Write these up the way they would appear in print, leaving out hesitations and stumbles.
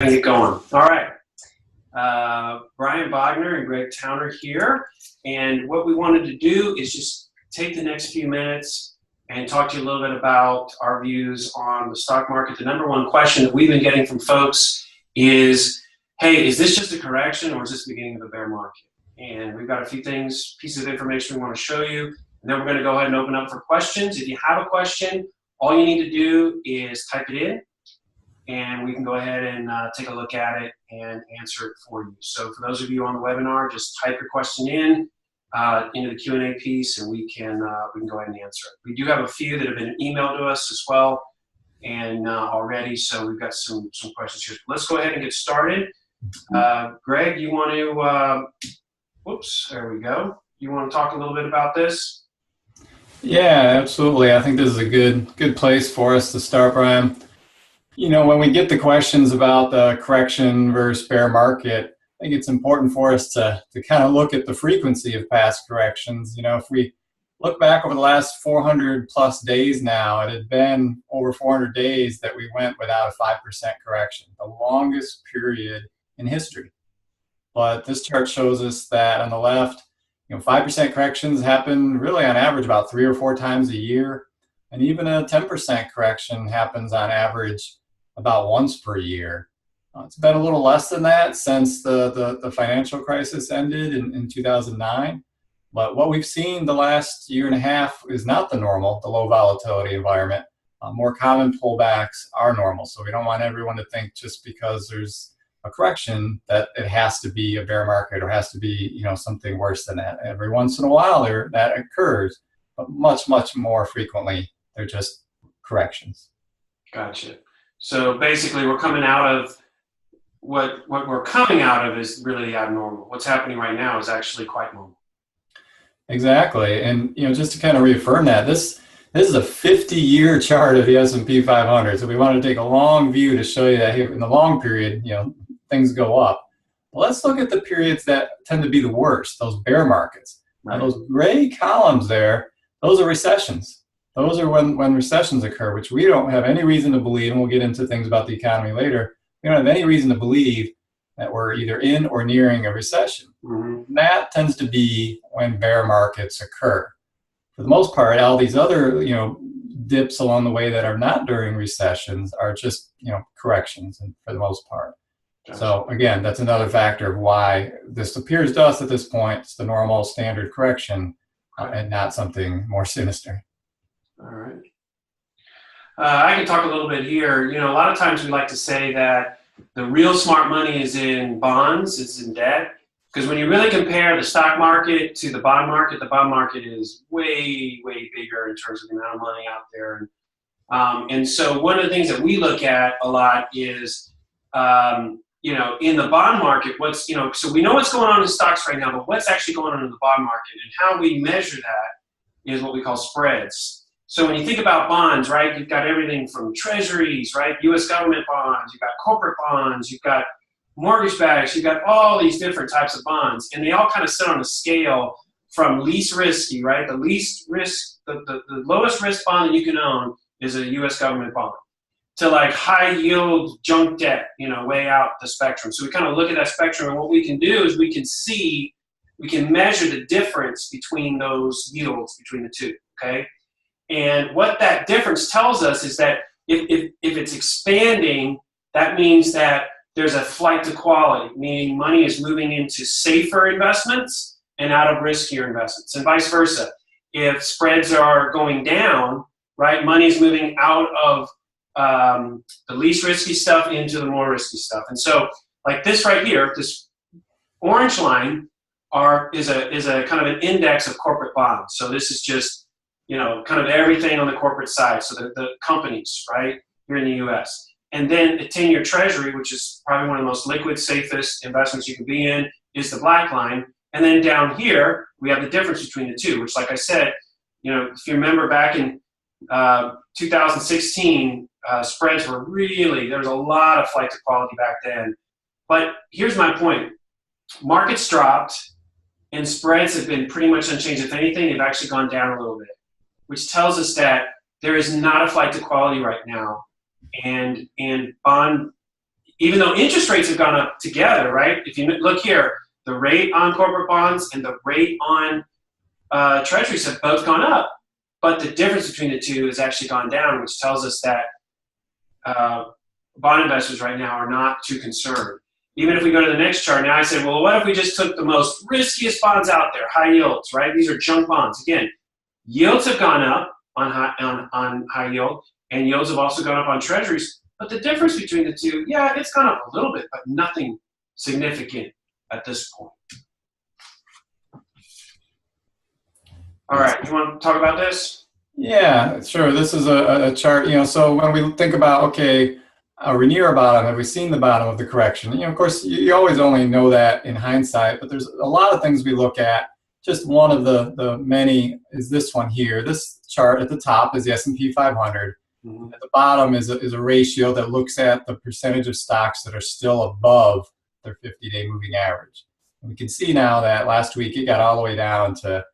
Get going. All right. Brian Bogner and Greg Towner here. And what we wanted to do is just take the next few minutes and talk to you a little bit about our views on the stock market. The number one question that we've been getting from folks is, hey, is this just a correction or is this the beginning of a bear market? And we've got a few pieces of information we want to show you. And then we're going to go ahead and open up for questions. If you have a question, all you need to do is type it in, and we can go ahead and take a look at it and answer it for you. So for those of you on the webinar, just type your question in into the Q&A piece, and we can go ahead and answer it. We do have a few that have been emailed to us as well, and already, so we've got some questions here. Let's go ahead and get started. Greg, you want to, whoops, there we go. You want to talk a little bit about this? Yeah, absolutely. I think this is a good place for us to start, Brian. You know, when we get the questions about the correction versus bear market, I think it's important for us to kind of look at the frequency of past corrections. You know, if we look back over the last 400 plus days now, it had been over 400 days that we went without a 5% correction, the longest period in history. But this chart shows us that on the left, 5% corrections happen really on average about 3 or 4 times a year. And even a 10% correction happens on average about once per year. It's been a little less than that since the financial crisis ended in 2009. But what we've seen the last year and a half is not the normal, the low volatility environment. More common pullbacks are normal. So we don't want everyone to think just because there's a correction that it has to be a bear market or has to be something worse than that. Every once in a while that occurs, but much more frequently they're just corrections. Gotcha. So basically we're coming out of what we're coming out of is really abnormal. What's happening right now is actually quite normal. Exactly. And just to kind of reaffirm that, this is a 50-year chart of the S&P 500. So we want to take a long view to show you that here in the long period, things go up. But let's look at the periods that tend to be the worst, those bear markets. Right. Now those gray columns there, those are recessions. Those are when recessions occur, which we don't have any reason to believe, and we'll get into things about the economy later. We don't have any reason to believe that we're either in or nearing a recession. Mm-hmm. That tends to be when bear markets occur. For the most part, all these other dips along the way that are not during recessions are just corrections, and for the most part. Gotcha. So again, that's another factor of why this appears to us at this point it's the normal standard correction, and not something more sinister. All right. I can talk a little bit here. A lot of times we like to say that the real smart money is in bonds, it's in debt. Because when you really compare the stock market to the bond market is way bigger in terms of the amount of money out there. And so one of the things that we look at a lot is, in the bond market, so we know what's going on in stocks right now, but what's actually going on in the bond market, and how we measure that is what we call spreads. So when you think about bonds, right, you've got everything from treasuries, right, U.S. government bonds, you've got corporate bonds, you've got mortgage backs, you've got all these different types of bonds, and they all kind of sit on a scale from least risky, right, the least risk, the lowest risk bond that you can own is a U.S. government bond, to like high yield junk debt, way out the spectrum. So we kind of look at that spectrum, and what we can do is we can measure the difference between those yields between the two, okay? And what that difference tells us is that if it's expanding, that means that there's a flight to quality, meaning money is moving into safer investments and out of riskier investments, and vice versa. If spreads are going down, right, money is moving out of the least risky stuff into the more risky stuff. And so, like this right here, this orange line is a kind of an index of corporate bonds. So this is just kind of everything on the corporate side. So the companies, right, here in the U.S. And then a 10-year treasury, which is probably one of the most liquid, safest investments you can be in, is the black line. And then down here, we have the difference between the two, which, like I said, if you remember back in 2016, spreads were there was a lot of flight to quality back then. But here's my point. Markets dropped, and spreads have been pretty much unchanged. If anything, they've actually gone down a little bit, which tells us that there is not a flight to quality right now, and bond even though interest rates have gone up together, right? If you look here, the rate on corporate bonds and the rate on treasuries have both gone up, but the difference between the two has actually gone down, which tells us that bond investors right now are not too concerned. Even if we go to the next chart, now I say, well, what if we just took the most riskiest bonds out there, high yields, right? These are junk bonds. Again, yields have gone up on high yield, and yields have also gone up on treasuries. But the difference between the two, yeah, it's gone up a little bit, but nothing significant at this point. All right, you want to talk about this? Yeah, sure. This is a chart, so when we think about, okay, are we near a bottom? Have we seen the bottom of the correction? Of course, you always only know that in hindsight, but there's a lot of things we look at. Just one of the many is this one here. This chart at the top is the S&P 500. Mm-hmm. At the bottom is a ratio that looks at the percentage of stocks that are still above their 50-day moving average. And we can see now that last week it got all the way down to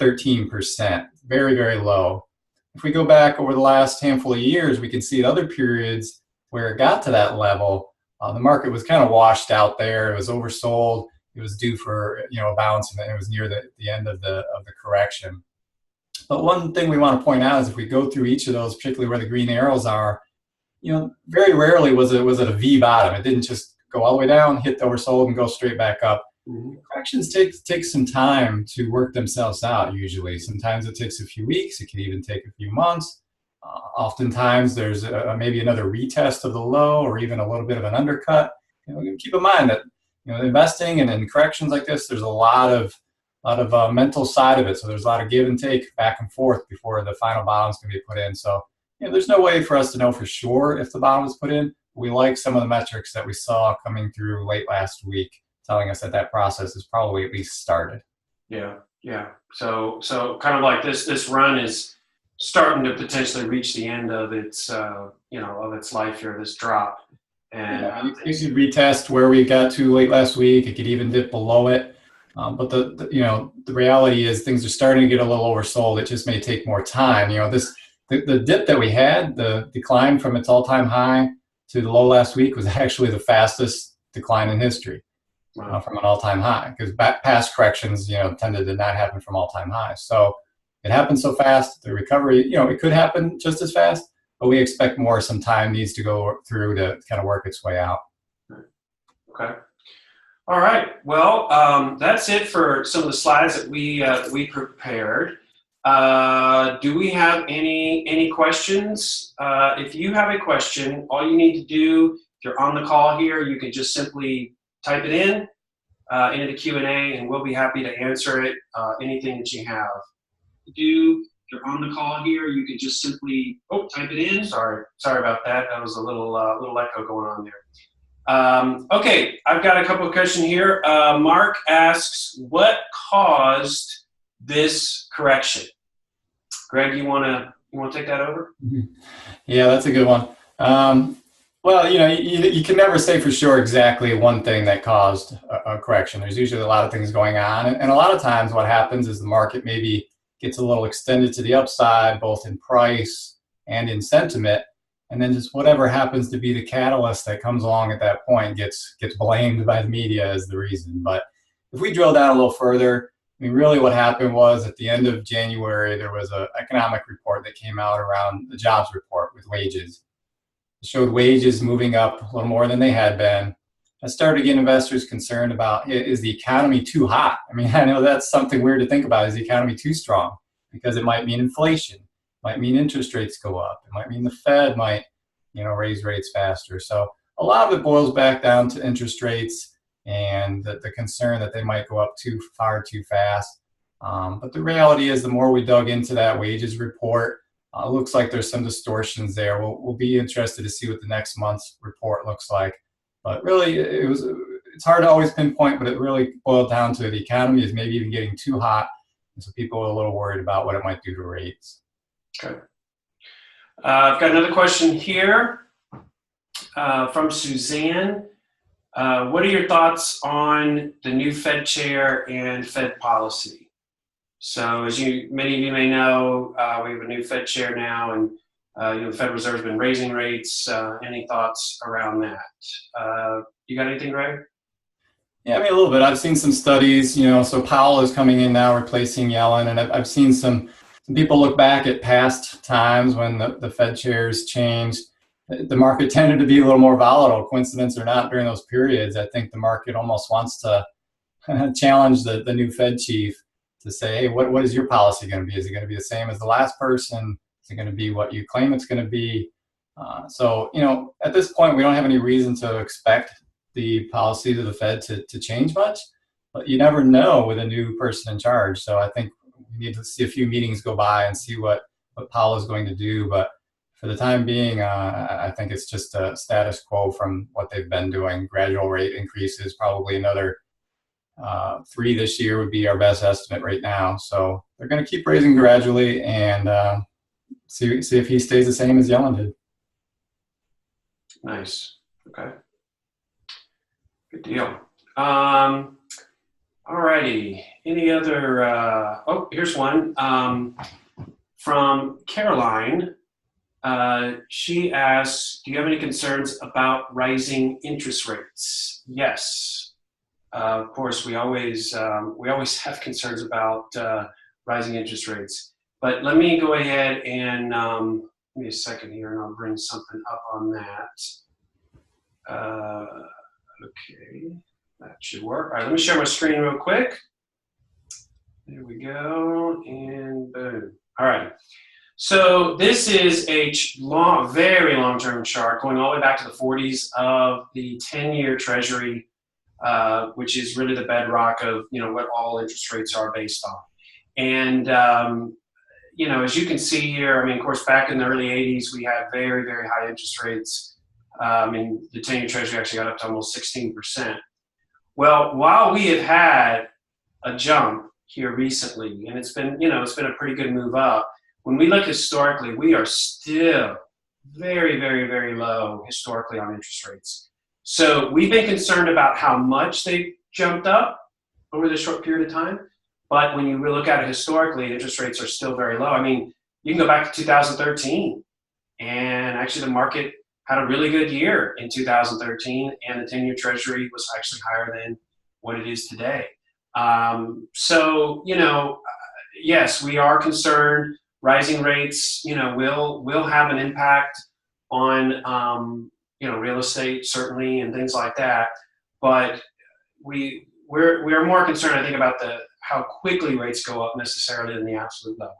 13%, very, very low. If we go back over the last handful of years, we can see at other periods where it got to that level, the market was kind of washed out there. It was oversold. It was due for a bounce, and it was near the end of the correction. But one thing we want to point out is if we go through each of those, particularly where the green arrows are, very rarely was it a V bottom. It didn't just go all the way down, hit the oversold, and go straight back up. Mm-hmm. Corrections take some time to work themselves out. Usually, sometimes it takes a few weeks. It can even take a few months. Oftentimes, there's maybe another retest of the low, or even a little bit of an undercut. Keep in mind that investing and in corrections like this, there's a lot of mental side of it. So there's a lot of give and take back and forth before the final bottom's going to be put in. So there's no way for us to know for sure if the bottom was put in. We like some of the metrics that we saw coming through late last week, telling us that process is probably at least started. Yeah. So kind of like this run is starting to potentially reach the end of its of its life here, this drop. And you could retest where we got to late last week. It could even dip below it. But the reality is things are starting to get a little oversold. It just may take more time. The dip that we had, the decline from its all-time high to the low last week was actually the fastest decline in history. Wow. From an all-time high, because past corrections, tended to not happen from all-time highs. So it happened so fast. The recovery, it could happen just as fast, but we expect some time needs to go through to kind of work its way out. Okay. All right. Well, that's it for some of the slides that we prepared. Do we have any questions? If you have a question, all you need to do, if you're on the call here, you can just simply type it in into the Q&A, and we'll be happy to answer it. Anything that you have. If you're on the call here, you can just simply type it in. Sorry about that. That was a little echo going on there. Okay, I've got a couple of questions here. Mark asks, what caused this correction? Greg, you want to take that over? Mm-hmm. Yeah, that's a good one. Well, you can never say for sure exactly one thing that caused a correction. There's usually a lot of things going on. And a lot of times what happens is the market maybe gets a little extended to the upside, both in price and in sentiment. And then just whatever happens to be the catalyst that comes along at that point gets blamed by the media as the reason. But if we drill down a little further, really what happened was at the end of January, there was an economic report that came out around the jobs report with wages. It showed wages moving up a little more than they had been. That started to get investors concerned about, is the economy too hot? I know that's something weird to think about. Is the economy too strong? Because it might mean inflation, it might mean interest rates go up, it might mean the Fed might, raise rates faster. So a lot of it boils back down to interest rates and the concern that they might go up too far too fast. But the reality is the more we dug into that wages report, it looks like there's some distortions there. We'll be interested to see what the next month's report looks like. But really, it's hard to always pinpoint, but it really boiled down to the economy is maybe even getting too hot. And so people are a little worried about what it might do to rates. Okay. I've got another question here from Suzanne. What are your thoughts on the new Fed chair and Fed policy? So as many of you may know, we have a new Fed chair now, and The Federal Reserve's been raising rates. Any thoughts around that? You got anything, Greg? Yeah, I mean, a little bit. I've seen some studies, so Powell is coming in now replacing Yellen, and I've seen some people look back at past times when the Fed chairs changed. The market tended to be a little more volatile, coincidence or not, during those periods. I think the market almost wants to challenge the new Fed chief to say, hey, what is your policy going to be? Is it going to be the same as the last person? Is it going to be what you claim it's going to be? So, at this point, we don't have any reason to expect the policies of the Fed to change much, but you never know with a new person in charge. So I think we need to see a few meetings go by and see what Powell is going to do. But for the time being, I think it's just a status quo from what they've been doing. Gradual rate increases, probably another 3 this year would be our best estimate right now. So they're going to keep raising gradually and see if he stays the same as Yellen did. Nice. Okay. Good deal. All righty. Any other? Here's one from Caroline. She asks, "Do you have any concerns about rising interest rates?" Yes. Of course, we always have concerns about rising interest rates. But let me go ahead and give me a second here, and I'll bring something up on that. Okay, that should work. All right, let me share my screen real quick. There we go, and boom. All right. So this is a very long-term chart going all the way back to the 40s of the 10-year Treasury, which is really the bedrock of what all interest rates are based on. And as you can see here, I mean, of course, back in the early 80s, we had very, very high interest rates. The 10-year Treasury actually got up to almost 16%. Well, while we have had a jump here recently, and it's been a pretty good move up, when we look historically, we are still very, very, very low historically on interest rates. So we've been concerned about how much they jumped up over this short period of time. But when you look at it historically, interest rates are still very low. I mean, you can go back to 2013, and actually the market had a really good year in 2013, and the 10-year Treasury was actually higher than what it is today. Yes, we are concerned. Rising rates, will have an impact on, real estate certainly and things like that. But we're more concerned, I think, about how quickly rates go up necessarily than the absolute level.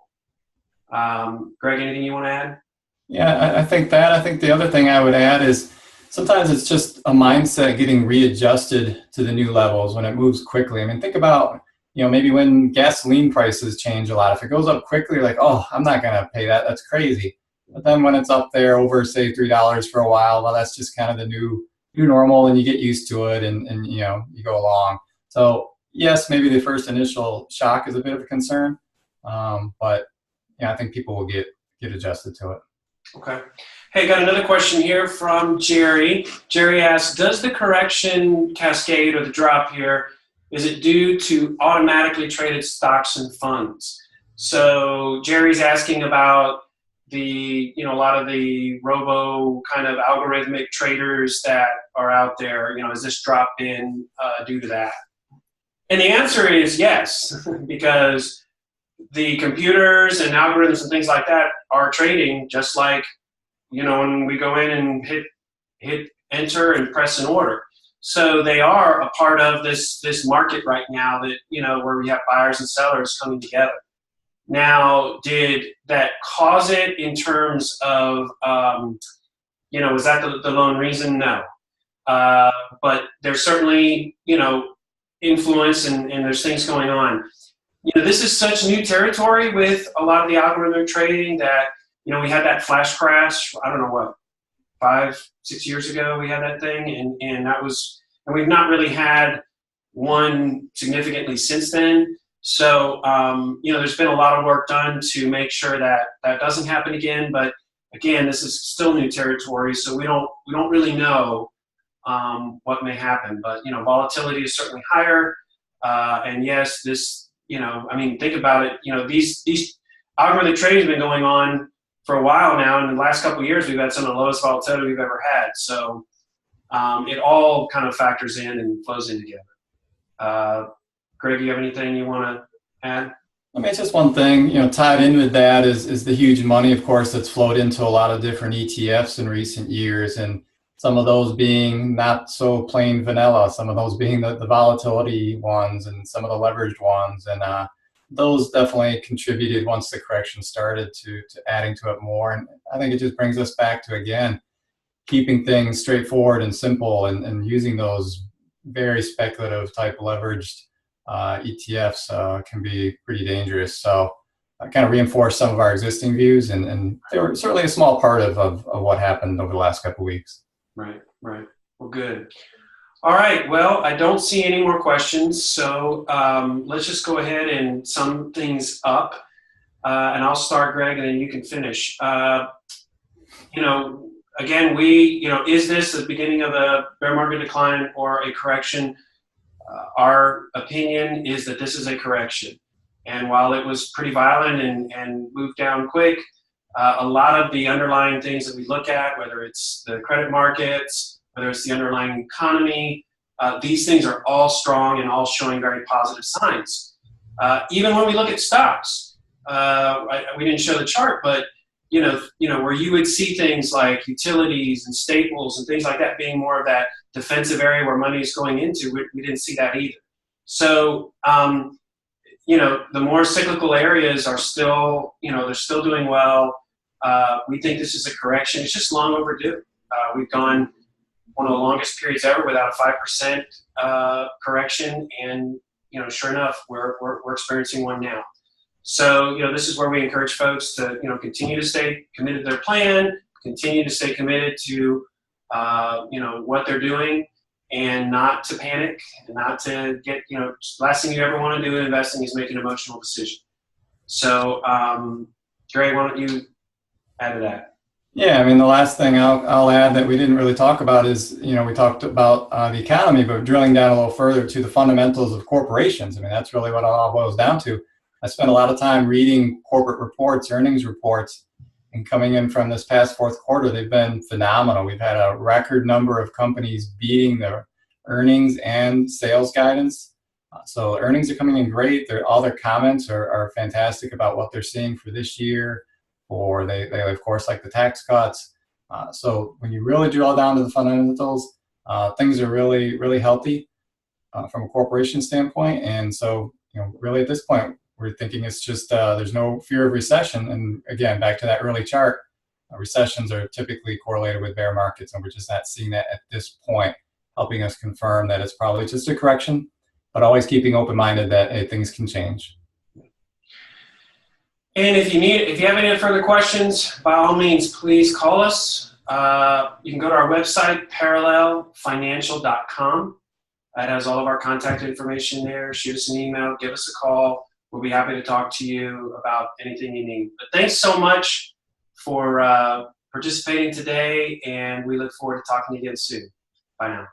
Greg, anything you want to add? Yeah, I think the other thing I would add is sometimes it's just a mindset getting readjusted to the new levels when it moves quickly. I mean, think about, maybe when gasoline prices change a lot. If it goes up quickly, you're like, oh, I'm not going to pay that. That's crazy. But then when it's up there over, say, $3 for a while, well, that's just kind of the new normal, and you get used to it and you go along. So yes, maybe the first initial shock is a bit of a concern, but I think people will get adjusted to it. Okay. Hey, got another question here from Jerry. Jerry asks, does the correction cascade or the drop here, is it due to automatically traded stocks and funds? So Jerry's asking about a lot of the robo kind of algorithmic traders that are out there. Is this drop in due to that? And the answer is yes, because the computers and algorithms and things like that are trading just like, when we go in and hit enter and press an order. So they are a part of this market right now that, where we have buyers and sellers coming together. Now, did that cause it in terms of, was that the lone reason? No. But there's certainly, influence and there's things going on. This is such new territory with a lot of the algorithmic trading that, we had that flash crash, I don't know what, 5-6 years ago we had that thing, and we've not really had one significantly since then. So, there's been a lot of work done to make sure that doesn't happen again. But again, this is still new territory, so we don't really know what may happen. But volatility is certainly higher, and yes, this think about it. These algorithmic trading has been going on for a while now. In the last couple of years, we've had some of the lowest volatility we've ever had. So it all kind of factors in and flows in together. Greg, you have anything you want to add? I mean, it's just one thing, tied in with that is the huge money, of course, that's flowed into a lot of different ETFs in recent years, and some of those being not so plain vanilla, some of those being the volatility ones and some of the leveraged ones. And those definitely contributed once the correction started to adding to it more. And I think it just brings us back to, again, keeping things straightforward and simple and using those very speculative type leveraged ETFs can be pretty dangerous. So I kind of reinforced some of our existing views, and they were certainly a small part of what happened over the last couple of weeks. Right. Well, good. All right. Well, I don't see any more questions, so let's just go ahead and sum things up. And I'll start, Greg, and then you can finish. Again, is this the beginning of a bear market decline or a correction? Our opinion is that this is a correction. And while it was pretty violent and moved down quick, a lot of the underlying things that we look at, whether it's the credit markets, whether it's the underlying economy, these things are all strong and all showing very positive signs. Even when we look at stocks, we didn't show the chart, but where you would see things like utilities and staples and things like that being more of that defensive area where money is going into, we didn't see that either. So, the more cyclical areas are still, they're still doing well. We think this is a correction. It's just long overdue. We've gone one of the longest periods ever without a 5% correction, and sure enough, we're experiencing one now. So this is where we encourage folks to continue to stay committed to their plan, continue to stay committed to what they're doing, and not to panic, and not to get last thing you ever want to do in investing is make an emotional decision. So Greg, why don't you add to that? Yeah, I mean, the last thing I'll add that we didn't really talk about is, we talked about the economy, but drilling down a little further to the fundamentals of corporations. I mean, that's really what it all boils down to. I spent a lot of time reading corporate reports, earnings reports, and coming in from this past fourth quarter, they've been phenomenal. We've had a record number of companies beating their earnings and sales guidance. So earnings are coming in great. All their comments are fantastic about what they're seeing for this year, or they of course like the tax cuts. So when you really drill down to the fundamentals, things are really, really healthy from a corporation standpoint. And so, really at this point, we're thinking it's just there's no fear of recession. And again, back to that early chart, recessions are typically correlated with bear markets, and we're just not seeing that at this point, helping us confirm that it's probably just a correction, but always keeping open-minded that things can change. And if you have any further questions, by all means, please call us. You can go to our website, parallelfinancial.com. That has all of our contact information there. Shoot us an email, give us a call. We'll be happy to talk to you about anything you need. But thanks so much for participating today, and we look forward to talking to you again soon. Bye now.